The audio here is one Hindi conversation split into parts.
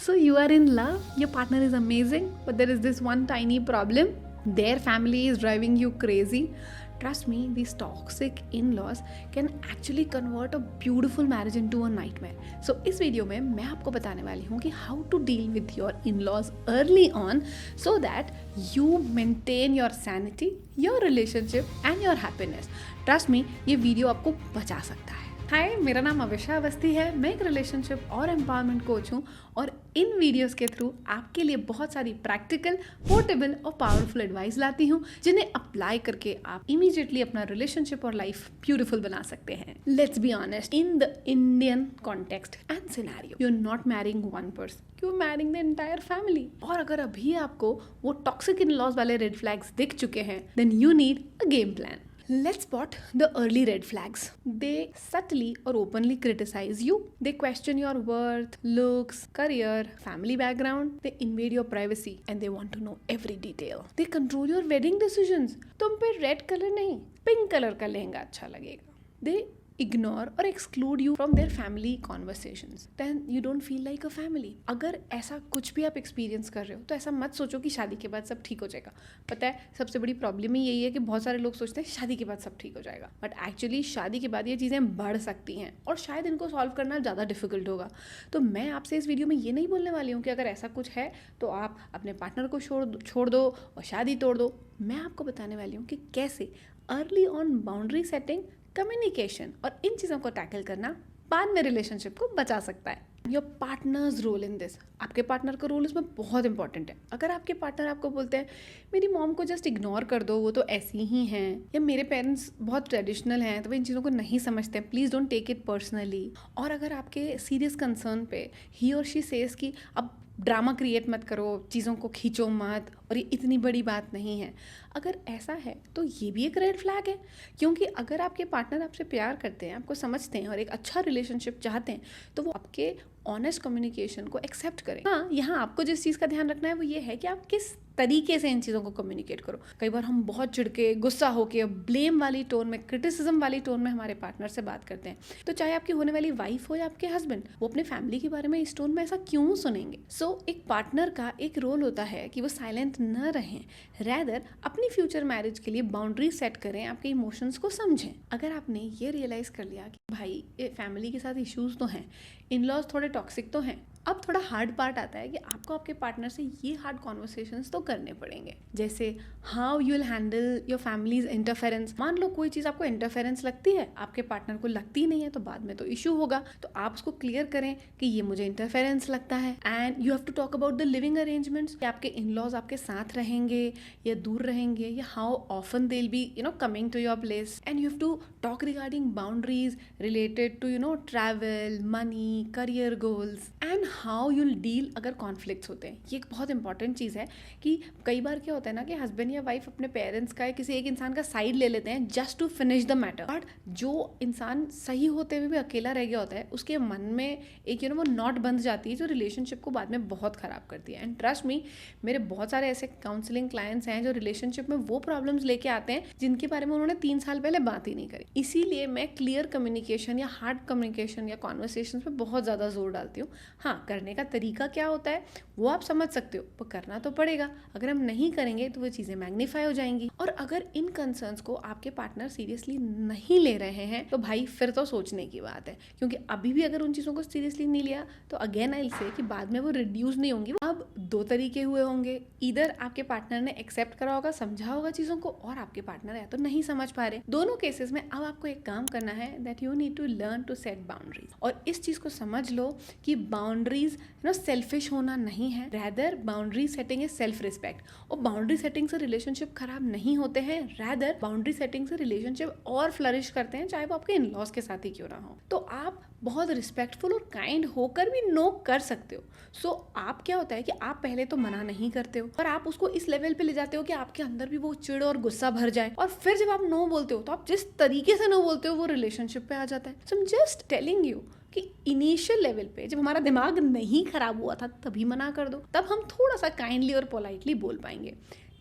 So you are in love, your partner is amazing, but there is this one tiny problem. Their family is driving you crazy. Trust me, these toxic in-laws can actually convert a beautiful marriage into a nightmare. So इस वीडियो में मैं आपको बताने वाली हूँ कि how to deal with your in-laws early on so that you maintain your sanity, your relationship and your happiness. Trust me, ये वीडियो आपको बचा सकता है. हाय, मेरा नाम अविशा अवस्थी है. मैं एक रिलेशनशिप और एम्पावरमेंट कोच हूँ और इन वीडियोस के थ्रू आपके लिए बहुत सारी प्रैक्टिकल, पोर्टेबल और पावरफुल एडवाइस लाती हूँ जिन्हें अप्लाई करके आप इमीडिएटली अपना रिलेशनशिप और लाइफ ब्यूटीफुल बना सकते हैं. Let's be honest, in the Indian context and scenario you are not marrying one person, you are marrying the entire family. और अगर अभी आपको वो टॉक्सिक इन लॉज वाले रेड फ्लैग्स दिख चुके हैं, then you need a game plan. Let's spot the early red flags. They subtly or openly criticize you. They question your worth, looks, career, family background. They invade your privacy and they want to know every detail. They control your wedding decisions. तुम पे रेड कलर नहीं, पिंक कलर का लहंगा अच्छा लगेगा. They ignore or exclude you from their family conversations. Then you don't feel like a family. अगर ऐसा कुछ भी आप एक्सपीरियंस कर रहे हो तो ऐसा मत सोचो कि शादी के बाद सब ठीक हो जाएगा. पता है, सबसे बड़ी प्रॉब्लम ही यही है कि बहुत सारे लोग सोचते हैं शादी के बाद सब ठीक हो जाएगा, बट एक्चुअली शादी के बाद ये चीज़ें बढ़ सकती हैं और शायद इनको सॉल्व करना ज़्यादा डिफिकल्ट होगा. तो मैं आपसे इस वीडियो में ये नहीं बोलने वाली हूँ कि अगर ऐसा कुछ है तो आप अपने पार्टनर को छोड़ दो और शादी तोड़ दो. मैं आपको बताने वाली हूँ कि कैसे early on boundary setting, communication और इन चीज़ों को टैकल करना बाद में रिलेशनशिप को बचा सकता है. Your partner's role in this, आपके पार्टनर का रोल इसमें बहुत इंपॉर्टेंट है. अगर आपके पार्टनर आपको बोलते हैं मेरी मॉम को जस्ट इग्नोर कर दो, वो तो ऐसी ही हैं, या मेरे पेरेंट्स बहुत ट्रेडिशनल हैं तो वो इन चीज़ों को नहीं समझते, please don't take it personally. और अगर आपके सीरियस कंसर्न पे ही और शी सेज कि अब ड्रामा क्रिएट मत करो, चीज़ों को खींचो मत और ये इतनी बड़ी बात नहीं है, अगर ऐसा है तो ये भी एक रेड फ्लैग है. क्योंकि अगर आपके पार्टनर आपसे प्यार करते हैं, आपको समझते हैं और एक अच्छा रिलेशनशिप चाहते हैं तो वो आपके ऑनेस्ट कम्युनिकेशन को एक्सेप्ट करें. हाँ, यहाँ आपको जिस चीज़ का ध्यान रखना है वो ये है कि आप किस तरीके से इन चीज़ों को कम्युनिकेट करो. कई बार हम बहुत चिढ़के, गुस्सा होके, ब्लेम वाली टोन में, क्रिटिसिज्म वाली टोन में हमारे पार्टनर से बात करते हैं. तो चाहे आपकी होने वाली वाइफ हो या आपके हस्बैंड, वो अपने फैमिली के बारे में इस टोन में ऐसा क्यों सुनेंगे. सो एक पार्टनर का एक रोल होता है कि वो साइलेंट न रहें, रैदर अपनी फ्यूचर मैरिज के लिए बाउंड्री सेट करें, आपके इमोशंस को समझें. अगर आपने ये रियलाइज़ कर लिया कि भाई फैमिली के साथ इश्यूज तो हैं, इन लॉज थोड़े टॉक्सिक तो हैं, अब थोड़ा हार्ड पार्ट आता है कि आपको आपके पार्टनर से ये हार्ड कॉन्वर्सेशंस तो करने पड़ेंगे. जैसे how you will handle your families interference. मान लो कोई चीज़ आपको इंटरफेरेंस लगती है, आपके पार्टनर को लगती नहीं है, तो बाद में तो इशू होगा. तो आप उसको क्लियर करें कि ये मुझे इंटरफेरेंस लगता है. And you have to talk about the living arrangements, कि आपके इन लॉज आपके साथ रहेंगे या दूर रहेंगे, या how often they will be coming to your place. And you have to talk regarding boundaries related to travel, money, career goals and how you'll deal अगर कॉन्फ्लिक्ट्स होते हैं. ये एक बहुत इंपॉर्टेंट चीज़ है कि कई बार क्या होता है ना कि हस्बैंड या वाइफ अपने पेरेंट्स का या किसी एक इंसान का साइड ले लेते हैं just to finish the matter. But जो इंसान सही होते हुए भी अकेला रह गया होता है, उसके मन में एक वो नॉट बंध जाती है जो रिलेशनशिप को बाद में बहुत ख़राब करती है. एंड ट्रस्ट मी, मेरे बहुत सारे ऐसे काउंसलिंग क्लाइंट्स हैं जो रिलेशनशिप में वो प्रॉब्लम्स लेके आते हैं जिनके बारे में उन्होंने 3 साल पहले बात ही नहीं करी. इसीलिए मैं क्लियर कम्युनिकेशन या हार्ड कम्युनिकेशन या कॉन्वर्सेशन पे बहुत ज़्यादा जोर डालती हूँ. हाँ, करने का तरीका क्या होता है वो आप समझ सकते हो, पर करना तो पड़ेगा. अगर हम नहीं करेंगे तो वो चीज़ें मैग्नीफाई हो जाएंगी. और अगर इन कंसर्न्स को आपके पार्टनर सीरियसली नहीं ले रहे हैं तो भाई फिर तो सोचने की बात है. क्योंकि अभी भी अगर उन चीज़ों को सीरियसली नहीं लिया तो अगेन आई विल से कि बाद में वो रिड्यूस नहीं होंगी. अब 2 तरीके हुए होंगे, इधर आपके पार्टनर ने एक्सेप्ट करा होगा, समझा होगा चीज़ों को, और आपके पार्टनर या तो नहीं समझ पा रहे. दोनों केसेस में अब आपको एक काम करना है, that you need to learn to set boundaries. और इस चीज़ को समझ लो कि बाउंड्रीज सेल्फिश होना नहीं है, rather boundary setting is self respect. और बाउंड्री सेटिंग से रिलेशनशिप खराब नहीं होते हैं, रैदर बाउंड्री सेटिंग से रिलेशनशिप और फ्लरिश करते हैं, चाहे वो आपके इन लॉज के साथ ही क्यों ना हो. तो आप बहुत रिस्पेक्टफुल और काइंड होकर भी नो कर सकते हो. सो आप क्या होता है कि आप पहले तो मना नहीं करते हो और आप उसको इस लेवल पे ले जाते हो कि आपके अंदर भी वो चिड़ और गुस्सा भर जाए, और फिर जब आप नो बोलते हो तो आप जिस तरीके से नो बोलते हो वो रिलेशनशिप पे आ जाता है. So I am just telling you कि इनिशियल लेवल पे जब हमारा दिमाग नहीं खराब हुआ था तभी मना कर दो, तब हम थोड़ा सा काइंडली और पोलाइटली बोल पाएंगे.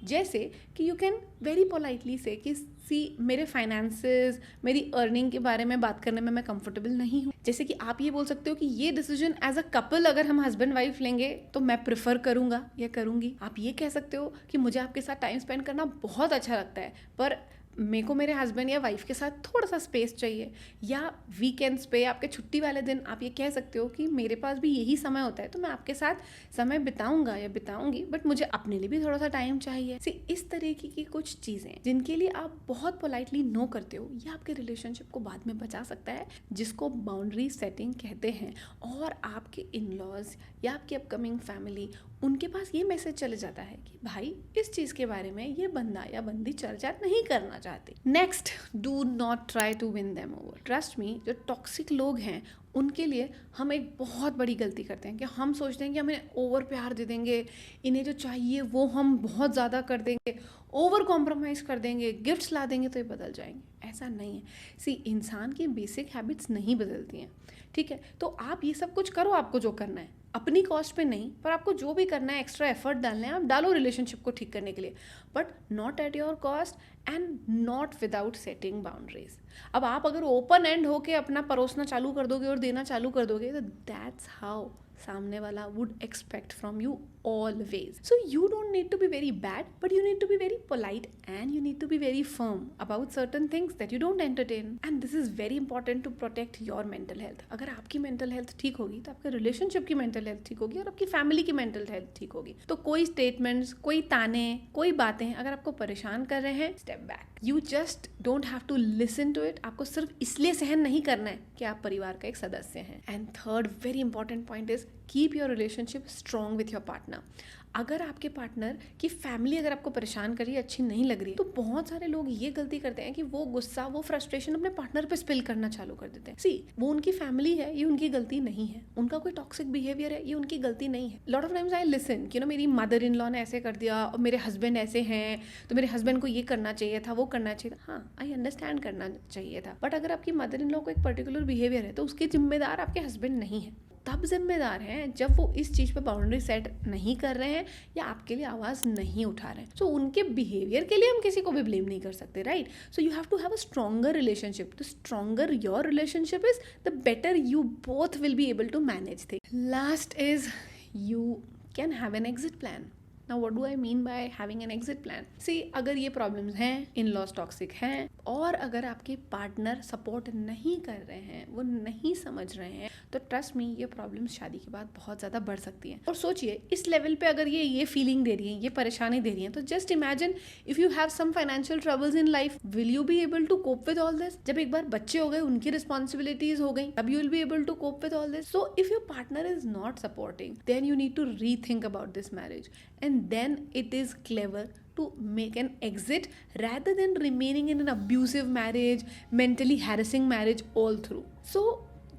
जैसे कि यू कैन वेरी पोलाइटली से कि सी मेरे फाइनेंसेस, मेरी अर्निंग के बारे में बात करने में मैं कंफर्टेबल नहीं हूँ। जैसे कि आप ये बोल सकते हो कि ये डिसीजन एज अ कपल अगर हम हस्बैंड वाइफ लेंगे तो मैं प्रेफर करूँगा या करूँगी। आप ये कह सकते हो कि मुझे आपके साथ टाइम स्पेंड करना बहुत अच्छा लगता है, पर मेरे को मेरे हस्बैंड या वाइफ के साथ थोड़ा सा स्पेस चाहिए। या वीकेंड्स पे, आपके छुट्टी वाले दिन आप ये कह सकते हो कि मेरे पास भी यही समय होता है तो मैं आपके साथ समय बिताऊंगा या बिताऊंगी, बट मुझे अपने लिए भी थोड़ा सा टाइम चाहिए। इस तरीके की कुछ चीज़ें जिनके लिए आप बहुत पोलाइटली नो करते हो, ये आपके रिलेशनशिप को बाद में बचा सकता है, जिसको बाउंड्री सेटिंग कहते हैं। और आपके इन लॉज या आपकी अपकमिंग फैमिली, उनके पास ये मैसेज चले जाता है कि भाई इस चीज़ के बारे में ये बंदा या बंदी चर्चा नहीं करना चाहती। Next, do not try to win them over. Trust me, जो टॉक्सिक लोग हैं उनके लिए हम एक बहुत बड़ी गलती करते हैं कि हम सोचते हैं कि हम इन्हें ओवर प्यार दे देंगे, इन्हें जो चाहिए वो हम बहुत ज़्यादा कर देंगे, ओवर कॉम्प्रोमाइज़ कर देंगे, गिफ्ट्स ला देंगे तो ये बदल जाएंगे। ऐसा नहीं है। इंसान की बेसिक हैबिट्स नहीं बदलती हैं, ठीक है? तो आप ये सब कुछ करो, आपको जो करना है अपनी कॉस्ट पे नहीं, पर आपको जो भी करना है, एक्स्ट्रा एफर्ट डालना है, आप डालो रिलेशनशिप को ठीक करने के लिए, but not at your cost and not without setting boundaries. अब आप अगर ओपन एंड होके अपना परोसना चालू कर दोगे और देना चालू कर दोगे तो दैट्स हाउ सामने वाला would expect from you always. So you don't need to be very bad, but you need to be very polite and you need to be very firm about certain things that you don't entertain. And this is very important to protect your mental health. अगर आपकी mental health ठीक होगी तो आपके relationship की mental health ठीक होगी और आपकी family की mental health ठीक होगी। तो कोई statements, कोई ताने, कोई बातें अगर आपको परेशान कर रहे हैं, step back. You just don't have to listen to it. आपको सिर्फ इसलिए सहन नहीं करना है कि आप परिवार का एक सदस्य हैं। And third very important point is keep your relationship strong with your partner. अगर आपके पार्टनर की फैमिली अगर आपको परेशान कर रही है, अच्छी नहीं लग रही, तो बहुत सारे लोग ये गलती करते हैं कि वो गुस्सा, वो फ्रस्ट्रेशन अपने पार्टनर पे स्पिल करना चालू कर देते हैं। वो उनकी फैमिली है, ये उनकी गलती नहीं है। उनका कोई टॉक्सिक बिहेवियर है, ये उनकी गलती नहीं है। Lot of times I listen कि मेरी मदर इन लॉ ने ऐसे कर दिया और मेरे हस्बैंड ऐसे हैं, तो मेरे हस्बैंड को ये करना चाहिए था, वो करना चाहिए था। हाँ, आई अंडरस्टैंड करना चाहिए था, बट अगर आपकी मदर इन लॉ को एक पर्टिकुलर बिहेवियर है तो उसके जिम्मेदार आपके हस्बैंड नहीं है, तब जिम्मेदार हैं जब वो इस चीज़ पे बाउंड्री सेट नहीं कर रहे हैं या आपके लिए आवाज़ नहीं उठा रहे हैं। उनके बिहेवियर के लिए हम किसी को भी ब्लेम नहीं कर सकते, right? So you have to have a stronger relationship. The stronger your relationship is, the better you both will be able to manage things. Last is you can have an exit plan. Now what do I mean by having an exit plan? अगर ये प्रॉब्लम्स हैं, इन लॉज टॉक्सिक हैं, और अगर आपके पार्टनर सपोर्ट नहीं कर रहे हैं, वो नहीं समझ रहे हैं, तो ट्रस्ट मी, ये प्रॉब्लम्स शादी के बाद बहुत ज़्यादा बढ़ सकती हैं। और सोचिए, इस लेवल पे अगर ये फीलिंग दे रही है, ये परेशानी दे रही है, तो just imagine if you have some financial troubles in life, will you be able to cope with all this? जब एक बार बच्चे हो गए, उनकी रिस्पॉन्सिबिलिटीज हो गई, तब you will be able to cope with all this. So if your partner is not supporting, then you need to rethink about this marriage, and then it is clever to make an exit rather than remaining in an abusive marriage, mentally harassing marriage all through. So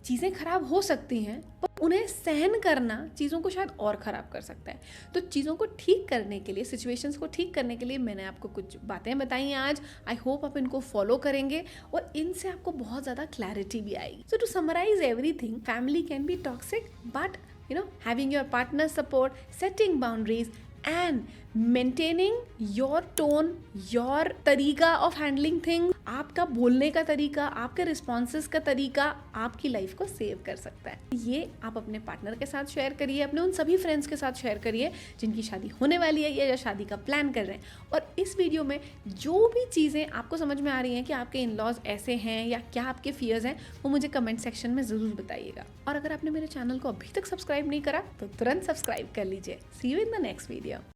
चीज़ें खराब हो सकती हैं, पर उन्हें सहन करना चीज़ों को शायद और ख़राब कर सकता है। तो चीज़ों को ठीक करने के लिए, सिचुएशंस को ठीक करने के लिए मैंने आपको कुछ बातें बताई हैं आज। आई होप आप इनको फॉलो करेंगे और इनसे आपको बहुत ज़्यादा क्लैरिटी भी आएगी। So to summarize everything, family can be toxic, but having your partner support, setting boundaries and maintaining your tone, your तरीका of handling things, आपका बोलने का तरीका, आपके रिस्पॉन्सेस का तरीका आपकी लाइफ को सेव कर सकता है। ये आप अपने पार्टनर के साथ शेयर करिए, अपने उन सभी फ्रेंड्स के साथ शेयर करिए जिनकी शादी होने वाली है या जो शादी का प्लान कर रहे हैं। और इस वीडियो में जो भी चीज़ें आपको समझ में आ रही हैं कि आपके इन लॉज ऐसे हैं या क्या आपके फियर्स हैं, वो मुझे कमेंट सेक्शन में ज़रूर बताइएगा। और अगर आपने मेरे चैनल को अभी तक सब्सक्राइब नहीं करा तो तुरंत सब्सक्राइब कर लीजिए। See you in the next video.